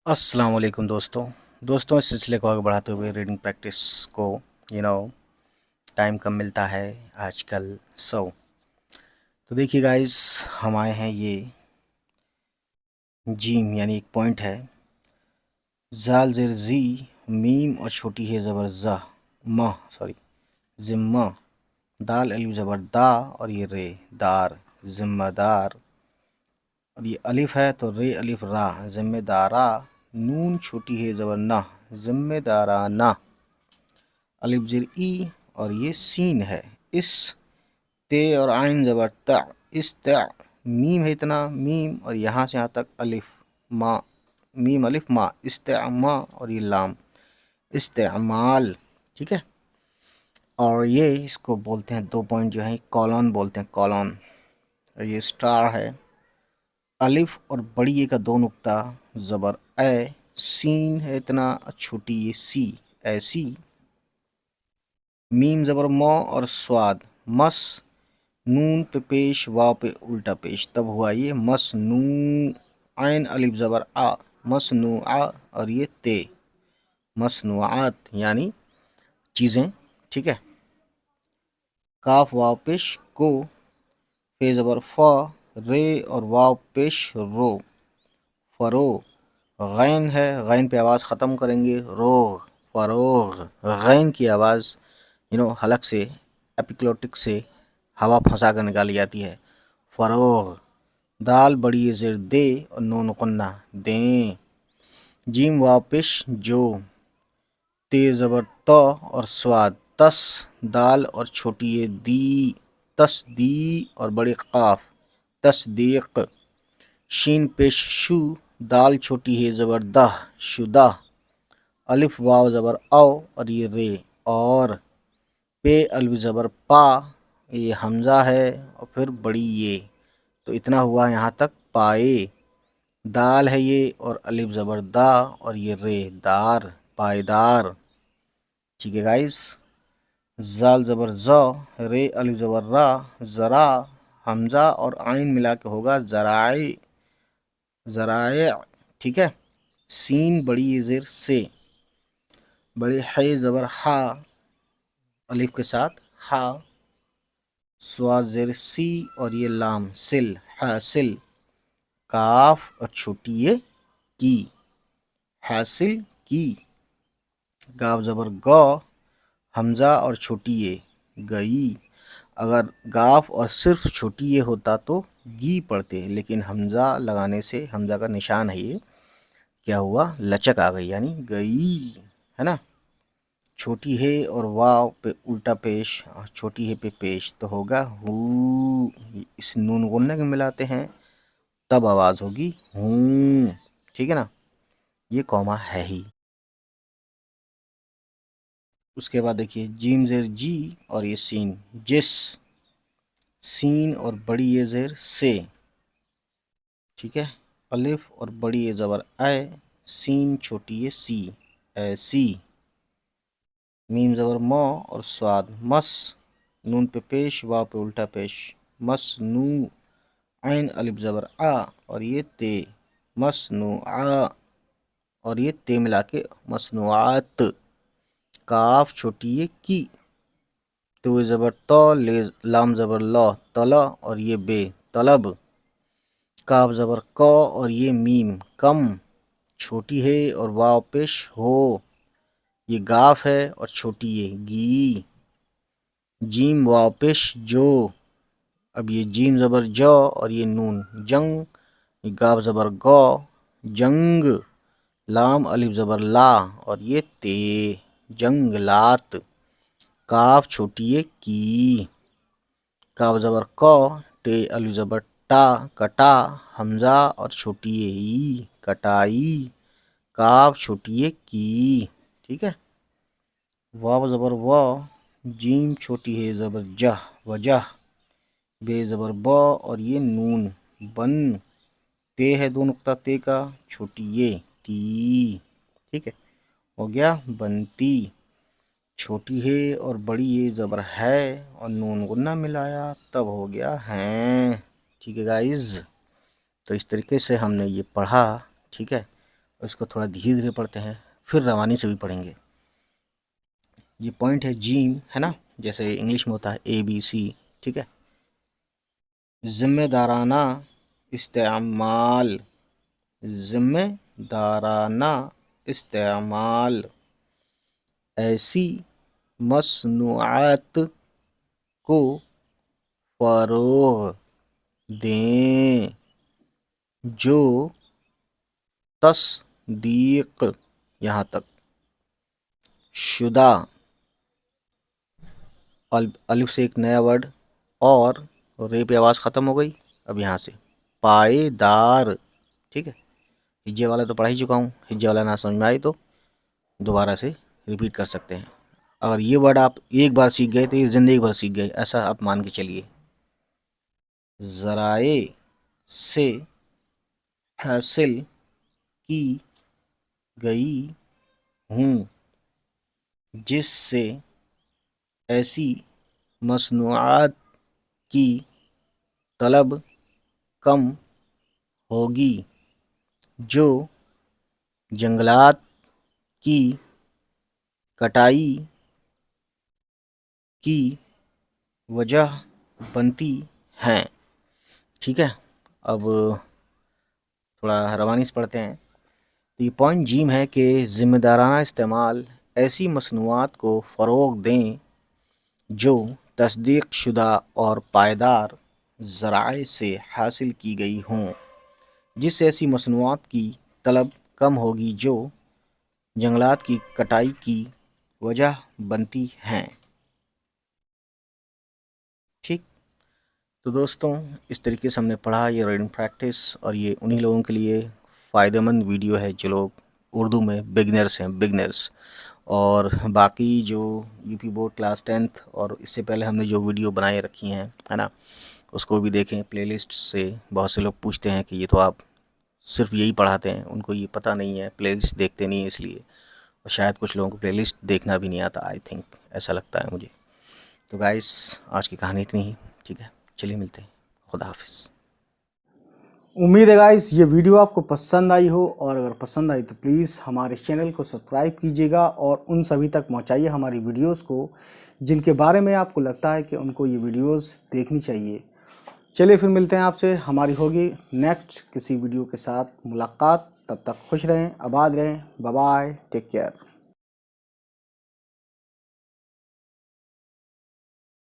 अस्सलाम वालेकुम दोस्तों इस सिलसिले को आगे बढ़ाते हुए रीडिंग प्रैक्टिस को यू नो टाइम कम मिलता है आजकल। तो देखिए गाइस, हम आए हैं ये जीम यानी एक पॉइंट है। जाल ज़ेर जी, मीम और छोटी है ज़बर ज़ा, ज़िम्मा, दाल अलिफ ज़बर दा और ये रे दार, ज़िम्मेदार। और ये अलिफ है तो रे अलिफ रा, ज़िम्मेदारा। नून छोटी है ज़बर ना, ज़िम्मेदाराना। अलिफ ज़ेर ई और ये सीन है। इस ते और आइन ज़बर ता, इस ता। मीम है इतना, मीम और यहाँ से यहाँ तक अलिफ मा, मीम अलिफ मा, इस्तेमा और ये लाम, इस्तेमाल। ठीक है। और ये इसको बोलते हैं, 2 पॉइंट जो है कॉलन बोलते हैं, कॉलन। और ये स्टार है। अलिफ और बड़ी ए का 2 नुक्ता, ज़बर ए, सीन है इतना, छोटी ये सी, ऐसी। मीम ज़बर मौ और स्वाद, मस। नून पे पेश, वाव पे उल्टा पेश, तब हुआ ये मसनू। आइन अलिफ ज़बर आ, मसनू आ। और ये ते, मसनूआत यानी चीज़ें। ठीक है। काफ वाव पेश को, फे ज़बर फ़ा, रे और वाव पेश रो, फ़रो। गैन है, गैन पे आवाज़ ख़त्म करेंगे, रोग, फ़रोग। गैन की आवाज़ हलक से, एपिक्लोटिक से हवा फंसा कर निकाली जाती है, फ़रोग। दाल बड़ी ज़ेर दे और नून गुन्ना, दें। जीम वाव पेश जो, ते ज़बर त और स्वाद, तस। दाल और छोटी ये दी, तस्दी और बड़ी क़ाफ, तस्दीक। शीन पेश शू, दाल छोटी है ज़बर दह, शुदा। अलिफ वाव ज़बर औ और ये रे, और। पे अलिफ ज़बर पा, ये हमज़ा है और फिर बड़ी ये, तो इतना हुआ यहाँ तक, पाए। दाल है ये और अलिफ ज़बर दा और ये रे, दार, पायदार। ठीक है गाइस। जाल ज़बर ज़, रे अलिफ ज़बर रा, ज़रा। हमज़ा और आइन मिला के होगा ज़राए, ज़राए। ठीक है। सीन बड़ी ज़ेर से, बड़े है ज़बर हा, अलिफ के साथ हा। स्वाद ज़ेर सी और ये लाम, सिल, हासिल। काफ और छोटी ये की, हासिल की। गाव ज़बर गौ, हमज़ा और छोटी ये, गई। अगर गाफ और सिर्फ छोटी ये होता तो गी पढ़ते, लेकिन हमज़ा लगाने से, हमज़ा का निशान है ये, क्या हुआ, लचक आ गई यानी गई, है ना। छोटी है और वाव पे उल्टा पेश, और छोटी है पे पेश, तो होगा हू। इस नून गुन्ने के मिलाते हैं तब आवाज़ होगी हूँ। ठीक है ना, ये कॉमा है ही। उसके बाद देखिए जीम ज़ेर जी और ये सीन, जिस। सीन और बड़ी ये ज़ेर से। ठीक है। अलिफ और बड़ी ये ज़बर ए, सीन छोटी ये सी, ऐसी। मीम ज़बर मौ और स्वाद, मस। नून पे पेश, वाव पे उल्टा पेश, मस नू। आइन अलिफ ज़बर आ और ये ते, मसनू आ। और ये ते मिला के मसनूआत। काफ छोटी ये की, तो ज़बर तो, ले लाम ज़बर ला, तला और ये बे, तलब। काफ ज़बर क और ये मीम, कम। छोटी है और वाव पेश हो, ये गाफ है और छोटी ये गी। जीम वाव पेश जो, अब ये जीम ज़बर ज और ये नून, जंग। ये गाफ ज़बर गौ, जंग। लाम अलिफ ज़बर ला और ये ते, जंगलात। काफ छोटी ये की, काफ ज़बर क, टे अलिफ ज़बर टा, कटा। हमज़ा और छोटी ये ई, कटाई। काफ छोटी ये की। ठीक है। वाव ज़बर व, जीम छोटी है ज़बर जह, वजह। बे ज़बर ब और ये नून, बन। ते है 2 नुक्ता ते का, छोटी ये ती। ठीक है, हो गया बनती। छोटी है और बड़ी ये ज़बर है और नून गुन्ना मिलाया तब हो गया हैं। ठीक है गाइज, तो इस तरीके से हमने ये पढ़ा। ठीक है। اس کو تھوڑا دھیرے دھیرے پڑھتے ہیں، پھر روانی سے بھی پڑھیں گے۔ یہ پوائنٹ ہے جیم، ہے نا، جیسے انگلش میں ہوتا ہے ABC، ٹھیک ہے۔ ذمہ دارانہ استعمال، ذمہ دارانہ استعمال، ایسی مصنوعات کو فروغ دیں جو تصدیق یہاں تک شدہ، الف سے ایک نیا ورڈ اور رے پہ آواز ختم ہو گئی، اب یہاں سے پائیدار، ٹھیک ہے۔ ہجے والا تو پڑھا ہی چکا ہوں، ہجے والا نہ سمجھ میں آئی تو دوبارہ سے ریپیٹ کر سکتے ہیں۔ اگر یہ ورڈ آپ ایک بار سیکھ گئے تو یہ زندگی بھر سیکھ گئے، ایسا آپ مان کے چلیے۔ ذرائع سے حاصل کی گئی ہوں، جس سے ایسی مصنوعات کی طلب کم ہوگی جو جنگلات کی کٹائی کی وجہ بنتی ہیں، ٹھیک ہے۔ اب تھوڑا روانی سے پڑھتے ہیں۔ یہ پوائنٹ جیم ہے کہ ذمہ دارانہ استعمال ایسی مصنوعات کو فروغ دیں جو تصدیق شدہ اور پائیدار ذرائع سے حاصل کی گئی ہوں، جس سے ایسی مصنوعات کی طلب کم ہوگی جو جنگلات کی کٹائی کی وجہ بنتی ہیں، ٹھیک۔ تو دوستوں اس طریقے سے ہم نے پڑھا یہ ریڈنگ پریکٹس، اور یہ انہی لوگوں کے لیے فائدہ مند ویڈیو ہے جو لوگ اردو میں بگنرس ہیں، بگنرس۔ اور باقی جو UP بورڈ کلاس 10th اور اس سے پہلے ہم نے جو ویڈیو بنائے رکھی ہیں، ہے نا، اس کو بھی دیکھیں پلے لسٹ سے۔ بہت سے لوگ پوچھتے ہیں کہ یہ تو آپ صرف یہی پڑھاتے ہیں، ان کو یہ پتہ نہیں ہے، پلے لسٹ دیکھتے نہیں ہیں اس لیے، اور شاید کچھ لوگوں کو پلے لسٹ دیکھنا بھی نہیں آتا، آئی تھنک ایسا لگتا ہے مجھے۔ تو گائس آج کی کہانی اتنی ہی، ٹھیک ہے، چلیے ملتے ہیں، خدا حافظ۔ امید ہے گائس یہ ویڈیو آپ کو پسند آئی ہو، اور اگر پسند آئی تو پلیز ہمارے چینل کو سبسکرائب کیجیے گا اور ان سبھی تک پہنچائیے ہماری ویڈیوز کو جن کے بارے میں آپ کو لگتا ہے کہ ان کو یہ ویڈیوز دیکھنی چاہیے۔ چلیے پھر ملتے ہیں آپ سے، ہماری ہوگی نیکسٹ کسی ویڈیو کے ساتھ ملاقات، تب تک خوش رہیں، آباد رہیں، بائے بائے، ٹیک کیئر۔